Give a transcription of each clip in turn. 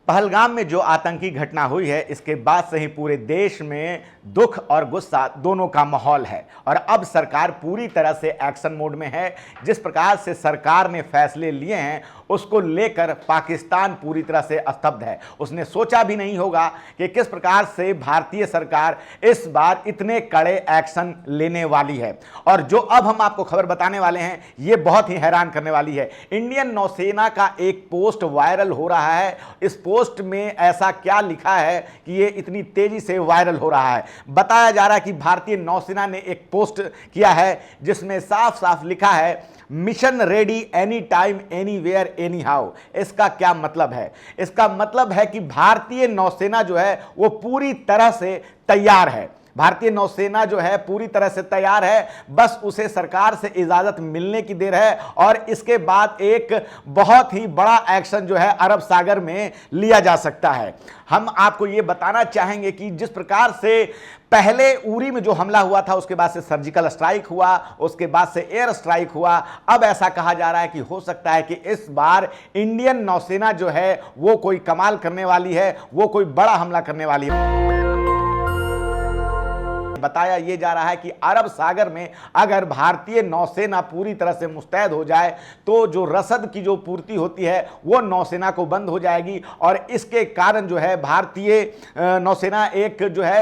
पहलगाम में जो आतंकी घटना हुई है, इसके बाद से ही पूरे देश में दुख और गुस्सा दोनों का माहौल है और अब सरकार पूरी तरह से एक्शन मोड में है। जिस प्रकार से सरकार ने फैसले लिए हैं उसको लेकर पाकिस्तान पूरी तरह से स्तब्ध है। उसने सोचा भी नहीं होगा कि किस प्रकार से भारतीय सरकार इस बार इतने कड़े एक्शन लेने वाली है। और जो अब हम आपको खबर बताने वाले हैं ये बहुत ही हैरान करने वाली है। इंडियन नौसेना का एक पोस्ट वायरल हो रहा है। इस पोस्ट में ऐसा क्या लिखा है कि ये इतनी तेजी से वायरल हो रहा है? बताया जा रहा है कि भारतीय नौसेना ने एक पोस्ट किया है जिसमें साफ साफ लिखा है mission ready any time anywhere any how. इसका क्या मतलब है? इसका मतलब है कि भारतीय नौसेना जो है वो पूरी तरह से तैयार है। भारतीय नौसेना जो है पूरी तरह से तैयार है, बस उसे सरकार से इजाजत मिलने की देर है और इसके बाद एक बहुत ही बड़ा एक्शन जो है अरब सागर में लिया जा सकता है। हम आपको ये बताना चाहेंगे कि जिस प्रकार से पहले उरी में जो हमला हुआ था, उसके बाद से सर्जिकल स्ट्राइक हुआ, उसके बाद से एयर स्ट्राइक हुआ, अब ऐसा कहा जा रहा है कि हो सकता है कि इस बार इंडियन नौसेना जो है वो कोई कमाल करने वाली है, वो कोई बड़ा हमला करने वाली है। बताया ये जा रहा है कि अरब सागर में अगर भारतीय नौसेना पूरी तरह से मुस्तैद हो जाए तो जो रसद की जो पूर्ति होती है वो नौसेना को बंद हो जाएगी और इसके कारण जो है भारतीय नौसेना एक जो है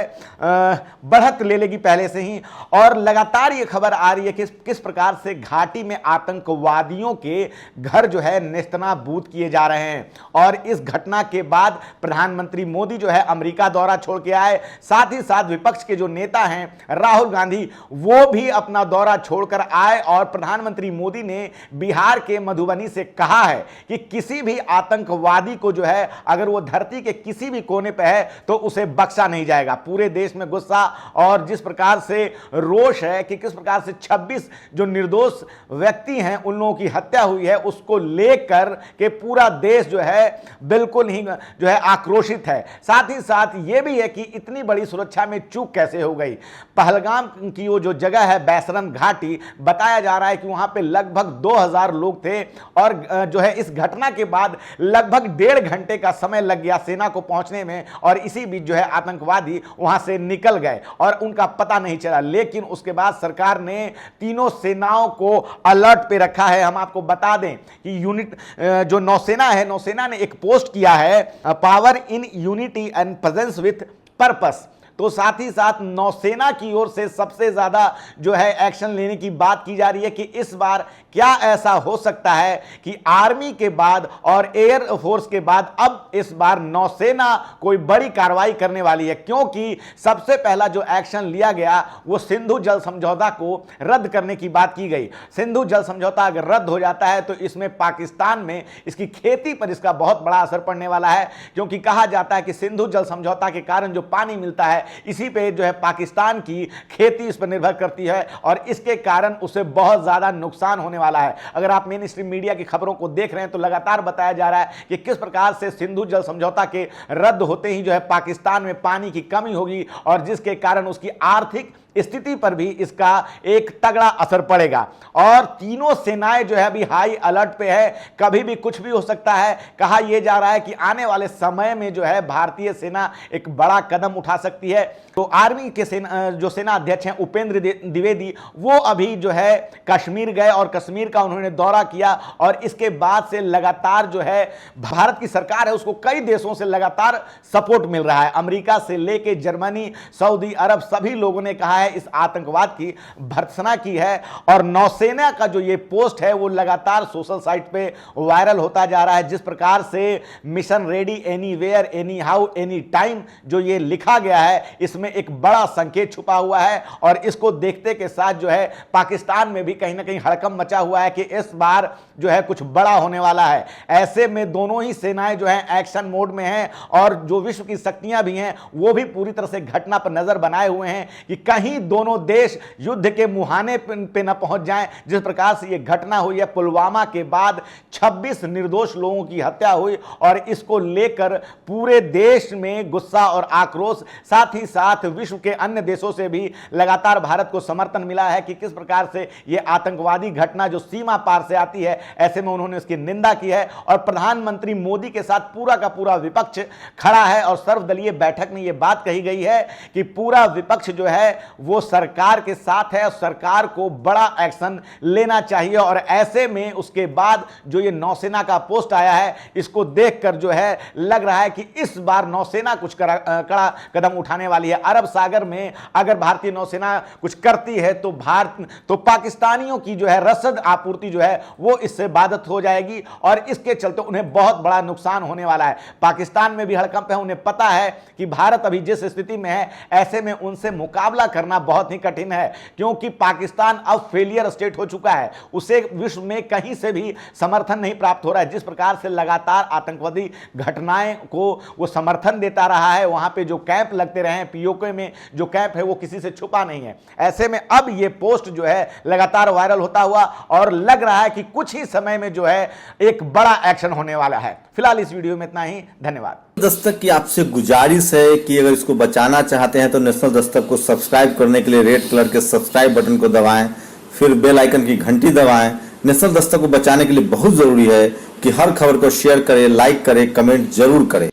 बढ़त ले लेगी पहले से ही। और लगातार ये खबर आ रही है कि किस प्रकार से घाटी में आतंकवादियों के घर जो है नेस्तनाबूद किए जा रहे हैं। और इस घटना के बाद प्रधानमंत्री मोदी जो है अमेरिका दौरा छोड़ के आए, साथ ही साथ विपक्ष के जो नेता हैं राहुल गांधी वो भी अपना दौरा छोड़कर आए और प्रधानमंत्री मोदी ने बिहार के मधुबनी से कहा है कि किसी भी आतंकवादी को जो है अगर वो धरती के किसी भी कोने पे है तो उसे बख्शा नहीं जाएगा। पूरे देश में गुस्सा और जिस प्रकार से रोष है कि किस प्रकार से 26 जो निर्दोष व्यक्ति हैं उन लोगों की हत्या हुई है, उसको लेकर के पूरा देश जो है बिल्कुल ही जो है आक्रोशित है। साथ ही साथ ये भी है कि इतनी बड़ी सुरक्षा में चूक कैसे हो गई। पहलगाम की वो जो जगह है बैसरन घाटी, बताया जा रहा है कि वहां पे लगभग 2000 लोग थे और जो है इस घटना के बाद लगभग 1.5 घंटे का समय लग गया सेना को पहुंचने में और इसी बीच जो है आतंकवादी वहां से निकल गए और उनका पता नहीं चला। लेकिन उसके बाद सरकार ने तीनों सेनाओं को अलर्ट पे रखा है। हम आपको बता दें कि यूनिट जो नौसेना है, नौसेना ने एक पोस्ट किया है power in unity and presence with purpose. तो साथ ही साथ नौसेना की ओर से सबसे ज्यादा जो है एक्शन लेने की बात की जा रही है कि इस बार क्या ऐसा हो सकता है कि आर्मी के बाद और एयर फोर्स के बाद अब इस बार नौसेना कोई बड़ी कार्रवाई करने वाली है। क्योंकि सबसे पहला जो एक्शन लिया गया वो सिंधु जल समझौता को रद्द करने की बात की गई। सिंधु जल समझौता अगर रद्द हो जाता है तो इसमें पाकिस्तान में इसकी खेती पर इसका बहुत बड़ा असर पड़ने वाला है, क्योंकि कहा जाता है कि सिंधु जल समझौता के कारण जो पानी मिलता है इसी पे जो है पाकिस्तान की खेती इस पर निर्भर करती है और इसके कारण उसे बहुत ज्यादा नुकसान होने वाला है। अगर आप मेन स्ट्रीम मीडिया की खबरों को देख रहे हैं तो लगातार बताया जा रहा है कि किस प्रकार से सिंधु जल समझौता के रद्द होते ही जो है पाकिस्तान में पानी की कमी होगी और जिसके कारण उसकी आर्थिक स्थिति पर भी इसका एक तगड़ा असर पड़ेगा। और तीनों सेनाएं जो है अभी हाई अलर्ट पे है, कभी भी कुछ भी हो सकता है। कहा यह जा रहा है कि आने वाले समय में जो है भारतीय सेना एक बड़ा कदम उठा सकती है। तो आर्मी के जो सेना अध्यक्ष हैं उपेंद्र द्विवेदी वो अभी जो है कश्मीर गए और कश्मीर का उन्होंने दौरा किया और इसके बाद से लगातार जो है भारत की सरकार है उसको कई देशों से लगातार सपोर्ट मिल रहा है। अमेरिका से लेके जर्मनी, सऊदी अरब सभी लोगों ने कहा है इस आतंकवाद की भर्त्सना की है। और नौसेना का जो ये पोस्ट है वो लगातार सोशल साइट पे वायरल होता जा रहा है। जिस प्रकार से mission ready anywhere any how any time जो ये लिखा गया है इसमें एक बड़ा संकेत छुपा हुआ है और इसको देखते के साथ जो है पाकिस्तान में भी कहीं ना कहीं हड़कंप मचा हुआ है कि इस बार जो है कुछ बड़ा होने वाला है। ऐसे में दोनों ही सेनाएं जो हैं एक्शन मोड में हैं और जो विश्व की शक्तियां भी हैं वो भी पूरी तरह से घटना पर नजर बनाए हुए हैं कि कहीं कहीं दोनों देश युद्ध के मुहाने पे न पहुंच जाएं। जिस प्रकार से यह घटना हुई है, पुलवामा के बाद 26 निर्दोष लोगों की हत्या हुई और इसको लेकर पूरे देश में गुस्सा और आक्रोश, साथ ही साथ विश्व के अन्य देशों से भी लगातार भारत को समर्थन मिला है कि किस प्रकार से यह आतंकवादी घटना जो सीमा पार से आती है, ऐसे में उन्होंने उसकी निंदा की है। और प्रधानमंत्री मोदी के साथ पूरा का पूरा विपक्ष खड़ा है और सर्वदलीय बैठक में यह बात कही गई है कि पूरा विपक्ष जो है वो सरकार के साथ है और सरकार को बड़ा एक्शन लेना चाहिए। और ऐसे में उसके बाद जो ये नौसेना का पोस्ट आया है, इसको देखकर जो है लग रहा है कि इस बार नौसेना कुछ कड़ा कदम उठाने वाली है। अरब सागर में अगर भारतीय नौसेना कुछ करती है तो पाकिस्तानियों की जो है रसद आपूर्ति जो है वो इससे बाधित हो जाएगी और इसके चलते उन्हें बहुत बड़ा नुकसान होने वाला है। पाकिस्तान में भी हड़कंप है, उन्हें पता है कि भारत अभी जिस स्थिति में है, ऐसे में उनसे मुकाबला करना बहुत ही कठिन है, क्योंकि पाकिस्तान अब फेलियर स्टेट हो चुका है। उसे विश्व में कहीं से भी समर्थन नहीं प्राप्त हो रहा है। जिस प्रकार से लगातार आतंकवादी घटनाएं को वो समर्थन देता रहा है, वहां पे जो कैंप लगते रहे हैं, पीओके में जो कैंप है वो किसी से छुपा नहीं है। ऐसे में अब ये पोस्ट जो है लगातार वायरल होता हुआ और लग रहा है कि कुछ ही समय में जो है एक बड़ा एक्शन होने वाला है। फिलहाल इस वीडियो में इतना ही, धन्यवाद। दस्तक की आपसे गुजारिश है कि अगर इसको बचाना चाहते हैं तो नेशनल दस्तक को सब्सक्राइब करने के लिए रेड कलर के सब्सक्राइब बटन को दबाएं, फिर बेल आइकन की घंटी दबाएं। नेशनल दस्तक को बचाने के लिए बहुत जरूरी है कि हर खबर को शेयर करें, लाइक करें, कमेंट जरूर करें।